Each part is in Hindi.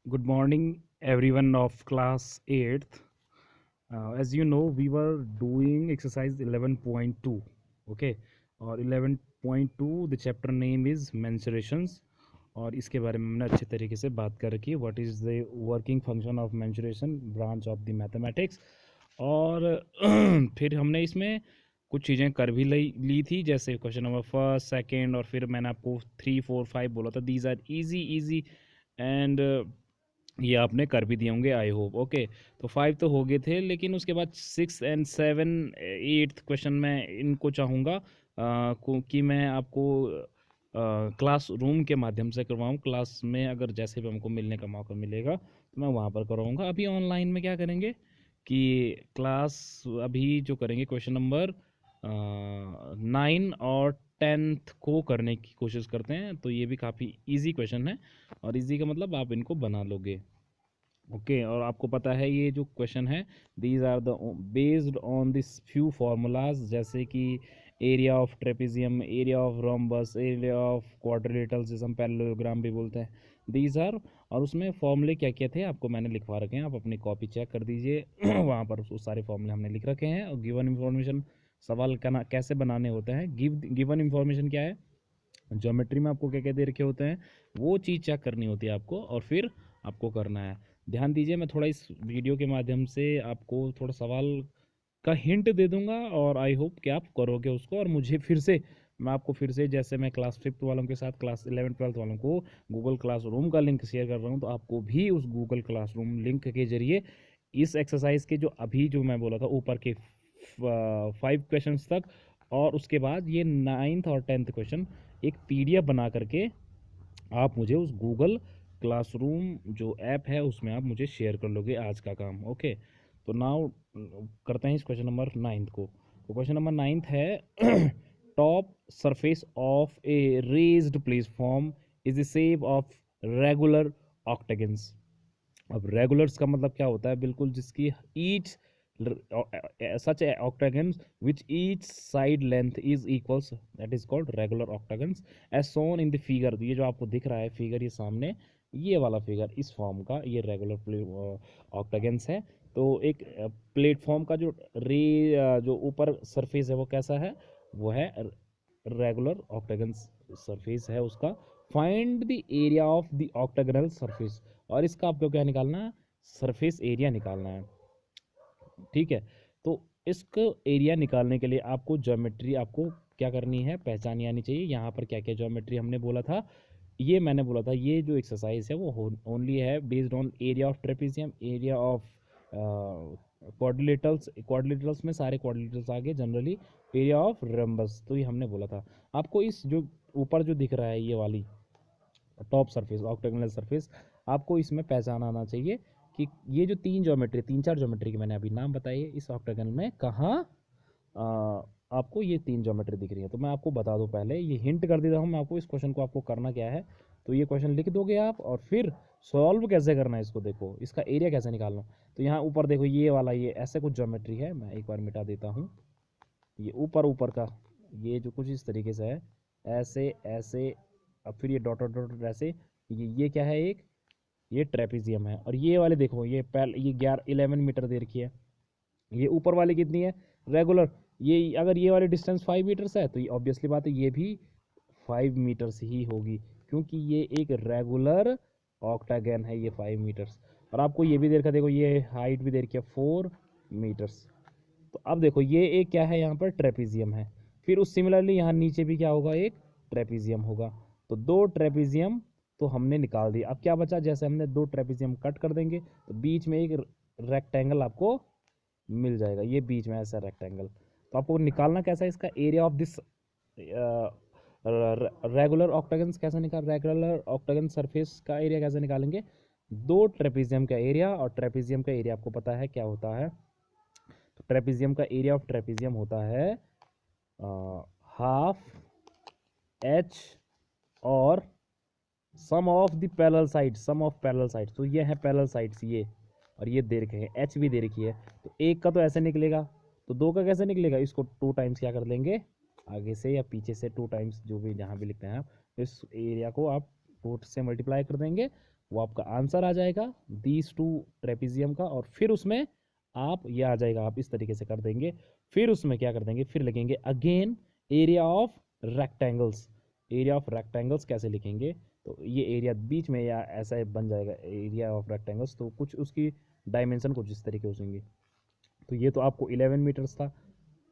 Good morning, everyone of class 8th. As you know, we were doing exercise 11.2. Okay, और 11.2 the chapter name is mensuration. और इसके बारे में हमने अच्छे तरीके से बात कर रखी है. What is the working function of mensuration, branch of the mathematics. और फिर हमने इसमें कुछ चीज़ें कर भी ली थी, जैसे क्वेश्चन नंबर फर्स्ट सेकंड, और फिर मैंने आपको 3 4 5 बोला था. These are easy easy and ये आपने कर भी दिए होंगे, आई होप. ओके, तो 5 तो हो गए थे, लेकिन उसके बाद 6 एंड 7 8th क्वेश्चन में इनको चाहूँगा कि मैं आपको क्लास रूम के माध्यम से करवाऊँ. क्लास में अगर जैसे भी हमको मिलने का मौका मिलेगा तो मैं वहाँ पर करवाऊँगा. अभी ऑनलाइन में क्या करेंगे कि क्लास अभी जो करेंगे क्वेश्चन नंबर 9 और 10th को करने की कोशिश करते हैं. तो ये भी काफ़ी इजी क्वेश्चन है, और इजी का मतलब आप इनको बना लोगे. ओके, और आपको पता है ये जो क्वेश्चन है, these are the based on this few formulas, जैसे कि area of trapezium, area of rhombus, area of quadrilateral, जिसे हम पैरेललोग्राम भी बोलते हैं. दीज आर, और उसमें फॉर्मूले क्या क्या थे आपको मैंने लिखवा रखे हैं, आप अपनी कॉपी चेक कर दीजिए. वहाँ पर वो सारे फॉर्मूले हमने लिख रखे हैं. और गिवन इंफॉर्मेशन, सवाल कैसे बनाने होते हैं. गिवन इंफॉर्मेशन क्या है, ज्योमेट्री में आपको क्या क्या दे रखे होते हैं, वो चीज़ चेक करनी होती है आपको, और फिर आपको करना है. ध्यान दीजिए, मैं थोड़ा इस वीडियो के माध्यम से आपको थोड़ा सवाल का हिंट दे दूंगा, और आई होप कि आप करोगे उसको. और मुझे फिर से, मैं आपको फिर से, जैसे मैं क्लास 5th वालों के साथ क्लास 11 12th वालों को गूगल क्लासरूम का लिंक शेयर कर रहा हूँ, तो आपको भी उस गूगल क्लासरूम लिंक के जरिए इस एक्सरसाइज के जो अभी जो मैं बोला था ऊपर के 5 क्वेश्चन तक, और उसके बाद ये 9th और 10th क्वेश्चन एक पीडीएफ बना करके आप मुझे उस गूगल क्लासरूम जो ऐप है उसमें आप मुझे शेयर कर लोगे आज का काम. ओके, तो नाउ करते हैं इस क्वेश्चन नंबर 9th को. तो क्वेश्चन नंबर 9th है top surface of a raised platform is the shape of regular octagons. अब रेगुलर्स का मतलब क्या होता है, बिल्कुल जिसकी each such a octagons which each side length is equals, that is called regular octagons as shown in the figure. ये जो आपको दिख रहा है फिगर, ये सामने ये वाला फिगर, इस फॉर्म का ये रेगुलर ऑक्टागन्स है. तो एक प्लेटफॉर्म का जो जो ऊपर सरफेस है वो कैसा है, वो है रेगुलर ऑक्टागन्स सरफेस है उसका. Find the area of the octagonal surface, और इसका आपको क्या निकालना है, सरफेस एरिया निकालना है. ठीक है, तो इसको एरिया निकालने के लिए आपको ज्योमेट्री आपको क्या करनी है, पहचानी आनी चाहिए. यहाँ पर क्या क्या ज्योमेट्री हमने बोला था, ये मैंने बोला था, ये जो एक्सरसाइज है वो ओनली है based on area of trapezium, area of quadrilaterals. Quadrilaterals में सारे क्वाड्रिलेटरल्स आ गए जनरली, एरिया ऑफ रम्बस. तो ये हमने बोला था. आपको इस जो ऊपर जो दिख रहा है ये वाली टॉप सरफेस, ऑक्टेगोनल सरफेस, आपको इसमें पहचान आना चाहिए कि ये जो तीन चार ज्योमेट्री के मैंने अभी नाम बताए, इस ऑक्टेगन में कहाँ आपको ये 3 ज्योमेट्री दिख रही है. तो मैं आपको बता दूं, पहले ये हिंट कर देता हूँ मैं आपको, इस क्वेश्चन को आपको करना क्या है. तो ये क्वेश्चन लिख दोगे आप, और फिर सॉल्व कैसे करना है इसको देखो, इसका एरिया कैसे निकालना. तो यहाँ ऊपर देखो ये वाला, ये ऐसे कुछ ज्योमेट्री है, मैं एक बार मिटा देता हूँ. ये ऊपर ऊपर का ये जो कुछ इस तरीके से है, ऐसे ऐसे, अब फिर ये डॉट डॉट डॉट ऐसे, ये क्या है, एक ये ट्रेपेजियम है. और ये वाले देखो, ये 11 मीटर दे रखी है. ये ऊपर वाली कितनी है, रेगुलर. ये अगर ये वाली डिस्टेंस 5 मीटर्स है, तो ये ऑब्वियसली बात है ये भी 5 मीटर्स ही होगी, क्योंकि ये एक रेगुलर ऑक्टागन है, ये 5 मीटर्स. और आपको ये भी दे रखा, देखो ये हाइट भी दे रखी है 4 मीटर्स. तो अब देखो ये एक क्या है, यहाँ पर ट्रेपेजियम है. फिर उस सिमिलरली यहाँ नीचे भी क्या होगा, एक ट्रेपेजियम होगा. तो 2 ट्रेपेजियम तो हमने निकाल दिया. अब क्या बचा, जैसे हमने 2 ट्रेपेजियम कट कर देंगे तो बीच में एक रेक्टेंगल आपको मिल जाएगा, ये बीच में ऐसा रेक्टेंगल. तो आपको निकालना कैसा है, इसका area of this regular octagon कैसे निकाल, रेगुलर ऑक्टागन सरफेस का एरिया कैसे निकालेंगे. 2 ट्रेपेजियम का एरिया, और ट्रेपेजियम का एरिया आपको पता है क्या होता है. तो ट्रेपेजियम का एरिया ऑफ ट्रेपेजियम होता है हाफ एच, और sum of the parallel side, sum of parallel side. तो ये है पैरेलल साइड्स ये, और ये दे रखे हैं, एच भी दे रखी है. तो एक का तो ऐसे निकलेगा, तो 2 का कैसे निकलेगा, इसको 2 टाइम्स क्या कर लेंगे, आगे से या पीछे से 2 टाइम्स, जो भी जहाँ भी लिखते हैं आप, इस एरिया को आप 2 से मल्टीप्लाई कर देंगे. वो आपका आंसर आ जाएगा दीज टू ट्रेपेजियम का। और फिर उसमें आप ये आ जाएगा, आप इस तरीके से कर देंगे। फिर उसमें क्या कर देंगे, फिर लिखेंगे again area of rectangles. Area of rectangles कैसे लिखेंगे, तो ये एरिया बीच में या ऐसा बन जाएगा एरिया ऑफ रेक्टेंगल्स, तो कुछ उसकी डायमेंशन कुछ इस तरीके से होंगे। तो ये तो आपको 11 मीटर्स था,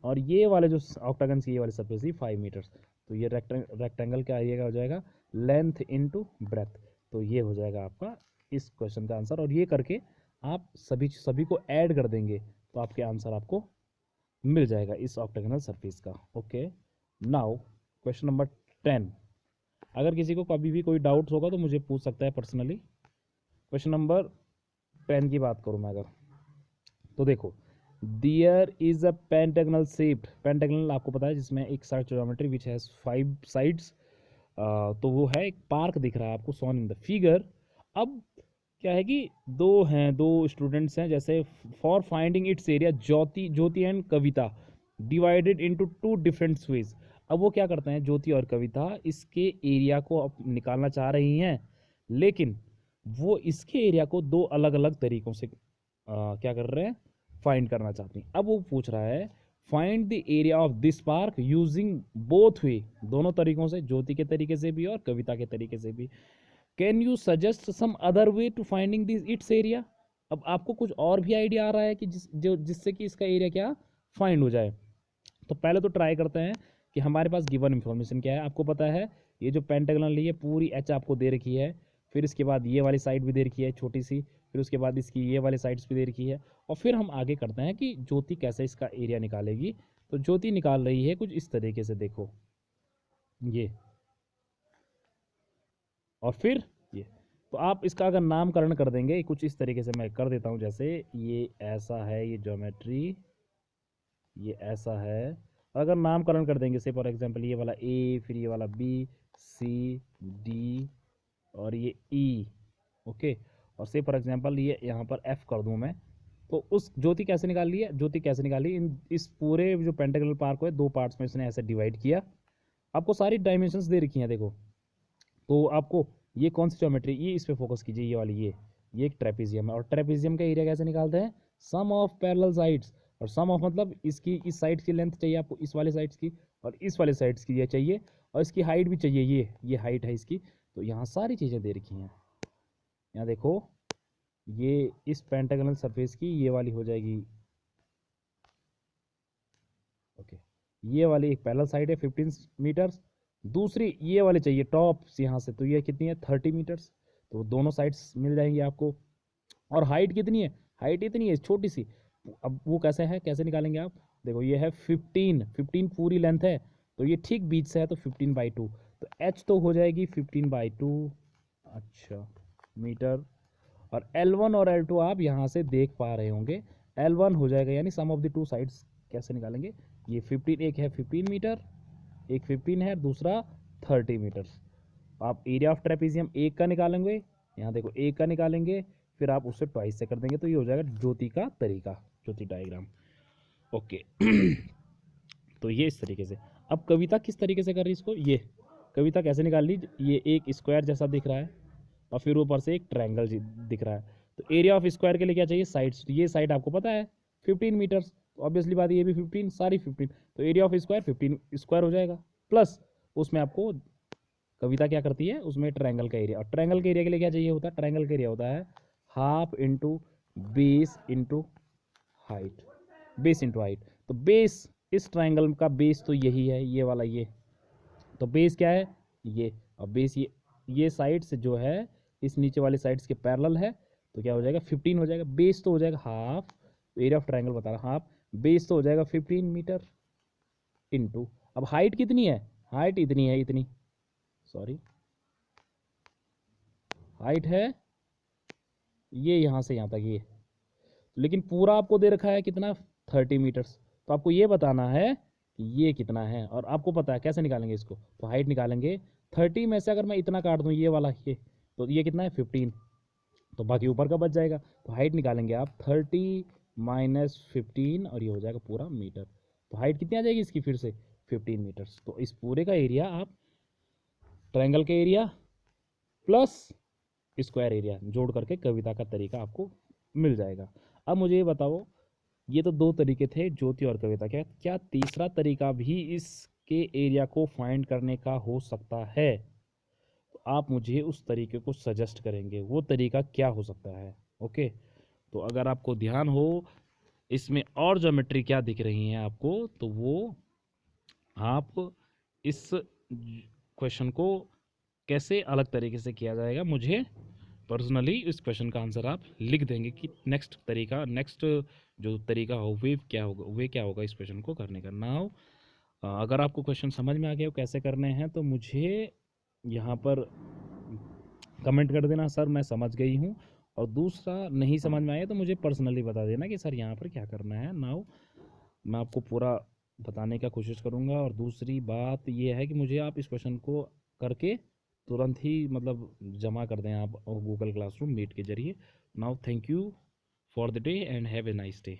और ये वाले जो ऑक्टागन की ये वाली सरफेस थी 5 मीटर्स। तो ये रेक्टेंगल का एरिया हो जाएगा लेंथ इनटू ब्रेथ। तो ये हो जाएगा आपका इस क्वेश्चन का आंसर। और ये करके आप सभी को ऐड कर देंगे तो आपके आंसर आपको मिल जाएगा इस ऑक्टागोनल सरफेस का। Okay, now question number 10। अगर किसी को कभी भी कोई डाउट्स होगा तो मुझे पूछ सकता है पर्सनली। क्वेश्चन नंबर 10 की बात करूँ मैं अगर, तो देखो दियर is a pentagonal shaped, pentagonal आपको पता है जिसमें एक side geometry which has 5 sides. तो वो है एक पार्क दिख रहा है आपको शॉन इन द फिगर। अब क्या है कि दो स्टूडेंट्स हैं, जैसे for finding it's area Jyoti and Kavita divided into 2 different ways. अब वो क्या करते हैं, ज्योति और कविता इसके एरिया को अब निकालना चाह रही हैं, लेकिन वो इसके एरिया को 2 अलग अलग तरीकों से क्या कर रहे हैं, फाइंड करना चाहती हैं। अब वो पूछ रहा है find the area of this park using both way, दोनों तरीकों से, ज्योति के तरीके से भी और कविता के तरीके से भी। Can you suggest some other way to finding this it's area. अब आपको कुछ और भी आइडिया आ रहा है कि जिससे कि इसका एरिया क्या फाइंड हो जाए। तो पहले तो ट्राई करते हैं कि हमारे पास गिवन इन्फॉर्मेशन क्या है। आपको पता है ये जो पेंटागनल है ये पूरी एच आपको दे रखी है, फिर इसके बाद ये वाली साइड भी दे रखी है छोटी सी, फिर उसके बाद इसकी ये वाली साइड्स भी दे रखी है। और फिर हम आगे करते हैं कि ज्योति कैसे इसका एरिया निकालेगी। तो ज्योति निकाल रही है कुछ इस तरीके से, देखो ये, और फिर ये। तो आप इसका अगर नामकरण कर देंगे कुछ इस तरीके से, मैं कर देता हूँ, जैसे ये ऐसा है, ये ज्योमेट्री ये ऐसा है। अगर नामकरण कर देंगे से फॉर एग्जांपल ये वाला ए, फिर ये वाला बी, सी, डी और ये ई, ओके। और से फॉर एग्जांपल ये यहाँ पर एफ कर दूँ मैं, तो उस ज्योति कैसे निकाल ली है, ज्योति कैसे निकाली, इस पूरे जो पेंटागनल पार्क है 2 पार्ट्स में इसने ऐसे डिवाइड किया। आपको सारी डायमेंशंस दे रखी हैं देखो। तो आपको ये कौन सी ज्योमेट्री, ये इस पे फोकस कीजिए, ये वाली ये एक ट्रेपेजियम है। और ट्रेपेजियम का एरिया कैसे निकालते हैं, सम ऑफ पैरेलल साइड्स। और सम ऑफ मतलब इसकी इस साइड की लेंथ चाहिए आपको, इस वाले साइड्स की, और इस वाले साइड्स की ये चाहिए, और इसकी हाइट भी चाहिए, ये हाइट है इसकी। तो यहाँ सारी चीज़ें दे रखी हैं। यहाँ देखो ये इस पेंटागनल सरफेस की ये वाली हो जाएगी, ओके। ये वाली एक पैरेलल साइड है 15 मीटर्स, दूसरी ये वाली चाहिए टॉप यहाँ से, तो ये कितनी है 30 मीटर्स। तो दोनों साइड्स मिल जाएंगी आपको। और हाइट कितनी है, हाइट इतनी है छोटी सी। अब वो कैसे है, कैसे निकालेंगे आप, देखो ये है 15 पूरी लेंथ है, तो ये ठीक बीच से है, तो 15/2। तो एच तो हो जाएगी 15/2, अच्छा, मीटर। और L1 और L2 आप यहाँ से देख पा रहे होंगे, L1 हो जाएगा यानी सम ऑफ द 2 साइड्स कैसे निकालेंगे, ये 15, एक है 15 मीटर, एक 15 है, दूसरा 30 मीटर्स। आप एरिया ऑफ ट्रेपेजियम एक का निकालेंगे, यहाँ देखो एक का निकालेंगे, फिर आप उससे ट्वाइस से कर देंगे, तो ये हो जाएगा ज्योति का तरीका, ज्योति डायग्राम, ओके। तो ये इस तरीके से। अब कविता किस तरीके से कर रही है इसको, ये कविता कैसे निकाल ली, ये एक स्क्वायर जैसा दिख रहा है और फिर ऊपर से एक ट्रायंगल दिख रहा है। तो एरिया ऑफ स्क्वायर के लिए क्या चाहिए, साइड्स। ये साइड आपको पता है 15 मीटर्स, तो ऑब्वियसली बात ये भी 15, सारी 15, तो एरिया ऑफ स्क्वायर 15 स्क्वायर हो जाएगा। प्लस उसमें आपको कविता क्या करती है, उसमें ट्रायंगल का एरिया, और ट्रायंगल के एरिया के लिए क्या चाहिए होता है, ट्रायंगल का एरिया होता है half into base into height, base into height. तो बेस, इस ट्रायंगल का बेस तो यही है, ये वाला ये, तो बेस क्या है ये, और बेस ये साइड्स जो है इस नीचे वाली साइड्स के पैरेलल है, तो क्या हो जाएगा 15 हो जाएगा। बेस तो हो जाएगा हाफ, एरिया ऑफ ट्रायंगल बता रहा हाफ, बेस तो हो जाएगा 15 मीटर इंटू, अब हाइट कितनी है, हाइट इतनी है, इतनी, सॉरी, हाइट है ये यहाँ से यहाँ तक ये, लेकिन पूरा आपको दे रखा है कितना 30 मीटर्स। तो आपको ये बताना है कि ये कितना है, और आपको पता है कैसे निकालेंगे इसको, तो हाइट निकालेंगे 30 में से अगर मैं इतना काट दूँ ये वाला ये, तो ये कितना है 15, तो बाकी ऊपर का बच जाएगा। तो हाइट निकालेंगे आप 30 माइनस 15 और ये हो जाएगा पूरा मीटर। तो हाइट कितनी आ जाएगी इसकी फिर से 15 मीटर्स। तो इस पूरे का एरिया आप ट्रायंगल के एरिया प्लस स्क्वायर एरिया जोड़ करके कविता का तरीका आपको मिल जाएगा। अब मुझे ये बताओ, ये तो दो तरीके थे, ज्योति और कविता, क्या क्या तीसरा तरीका भी इसके एरिया को फाइंड करने का हो सकता है? तो आप मुझे उस तरीके को सजेस्ट करेंगे, वो तरीका क्या हो सकता है। ओके, तो अगर आपको ध्यान हो इसमें और ज्योमेट्री क्या दिख रही हैं आपको, तो वो आप इस क्वेश्चन को कैसे अलग तरीके से किया जाएगा, मुझे पर्सनली इस क्वेश्चन का आंसर आप लिख देंगे कि नेक्स्ट तरीका, नेक्स्ट जो तरीका हो वे क्या होगा इस क्वेश्चन को करने का। नाउ अगर आपको क्वेश्चन समझ में आ गया कैसे करने हैं, तो मुझे यहाँ पर कमेंट कर देना सर मैं समझ गई हूँ, और दूसरा नहीं समझ में आया तो मुझे पर्सनली बता देना कि सर यहाँ पर क्या करना है। नाउ मैं आपको पूरा बताने का कोशिश करूँगा। और दूसरी बात ये है कि मुझे आप इस क्वेश्चन को करके तुरंत ही मतलब जमा कर दें आप गूगल क्लासरूम मीट के जरिए। Now thank you for the day and have a nice day.